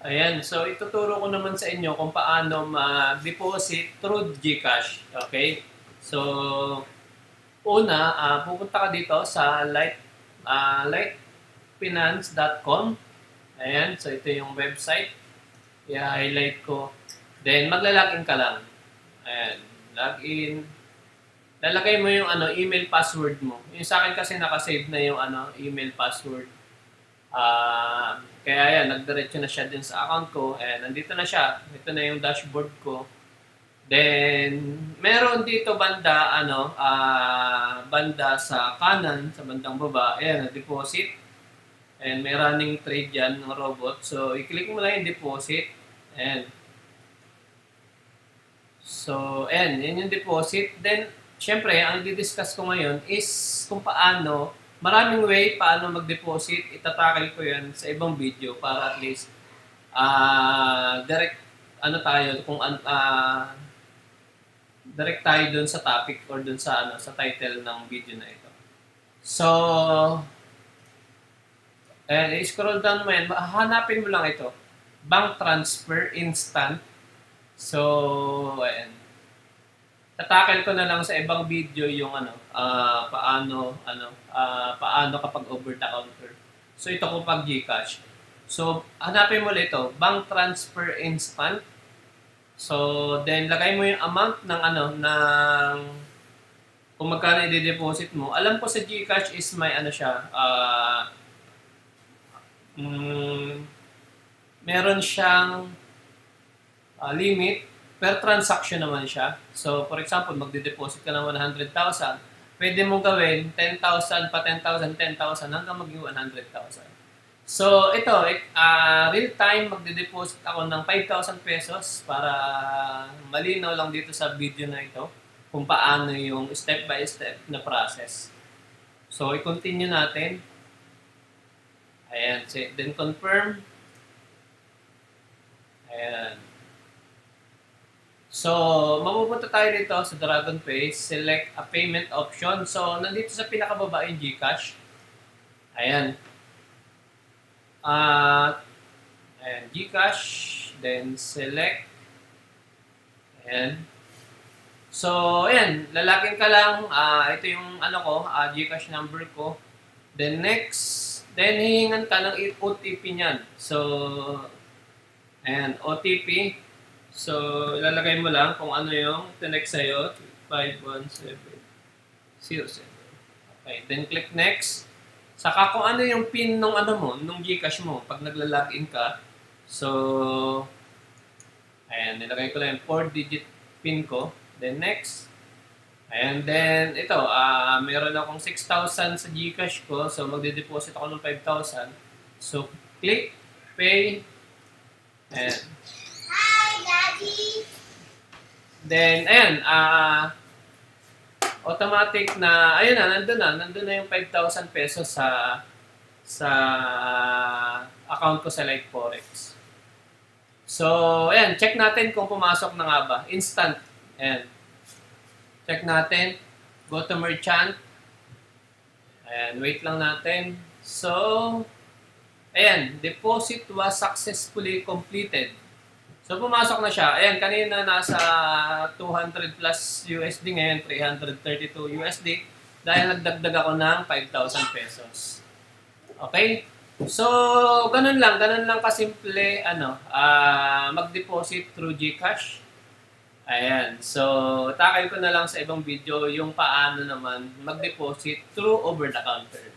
Ayan, so ituturo ko naman sa inyo kung paano mag-deposit through GCash. Okay? So, una, pupunta ka dito sa lightfinance.com. Ayan, so ito yung website. I-highlight ko. Then, magla-login ka lang. Ayan, login. Lalagay mo yung email password mo. Yung sa akin kasi nakasave na yung email password. Kaya yan, nagdiretso na siya din sa account ko. And nandito na siya. Ito na yung dashboard ko. Then, meron dito banda sa kanan, sa bandang baba. Ayan, deposit. And may running trade yan ng robot. So, i-click mo lang yung deposit. And so, ayan, yan yung deposit. Then, syempre, ang di-discuss ko ngayon is kung paano, maraming way paano mag-deposit. Itatakil ko yan sa ibang video para at least direct tayo kung direct tayo dun sa topic or dun sa sa title ng video na ito. So, i-scroll down mo yan. Hanapin mo lang ito. Bank transfer instant. So, ayan. Tatakil ko na lang sa ibang video yung paano kapag over the counter. So ito ko pag GCash. So hanapin mo ulit ito, bank transfer instant. So then lagay mo yung amount ng kung magkano i-deposit mo. Alam ko sa GCash is may meron siyang limit. Per transaction naman siya. So, for example, magde-deposit ka ng 100,000, pwede mong gawin 10,000 pa 10,000, 10,000 hanggang maging 100,000. So, ito, real time magde-deposit ako ng 5,000 pesos para malinaw lang dito sa video na ito kung paano yung step by step na process. So, i-continue natin. Ayan, then confirm. Ayan. So, mapupunta tayo dito sa DragonPay, select a payment option. So, nandito sa pinakababa yung GCash. Ayan. Ayan, GCash, then select. Ayan. So, ayan, lalagin ka lang. Ito yung GCash number ko. Then next, then hihingan ka ng OTP niyan. So, ayan, OTP. So, ilalagay mo lang kung ano yung tinext sa'yo, 51707. Okay, then click next. Saka kung ano yung PIN nung nung GCash mo, pag nagla-login ka. So, ayan, nilagay ko lang yung 4-digit PIN ko. Then next. And then, ito, meron akong 6,000 sa GCash ko. So, magde-deposit ako ng 5,000. So, click, pay, and then, ayan, automatic na, ayun nandun na yung 5,000 pesos sa account ko sa Light Forex. So, ayan, check natin kung pumasok na nga ba. Instant. Ayan. Check natin. Go to merchant. Ayan, wait lang natin. So, ayan, deposit was successfully completed. So, pumasok na siya. Ayan, kanina nasa 200 plus USD, ngayon 332 USD dahil nagdagdag ako ng 5,000 pesos. Okay? So, ganun lang kasimple, mag-deposit through GCash. Ayan. So, takil ko na lang sa ibang video yung paano naman mag-deposit through over the counter.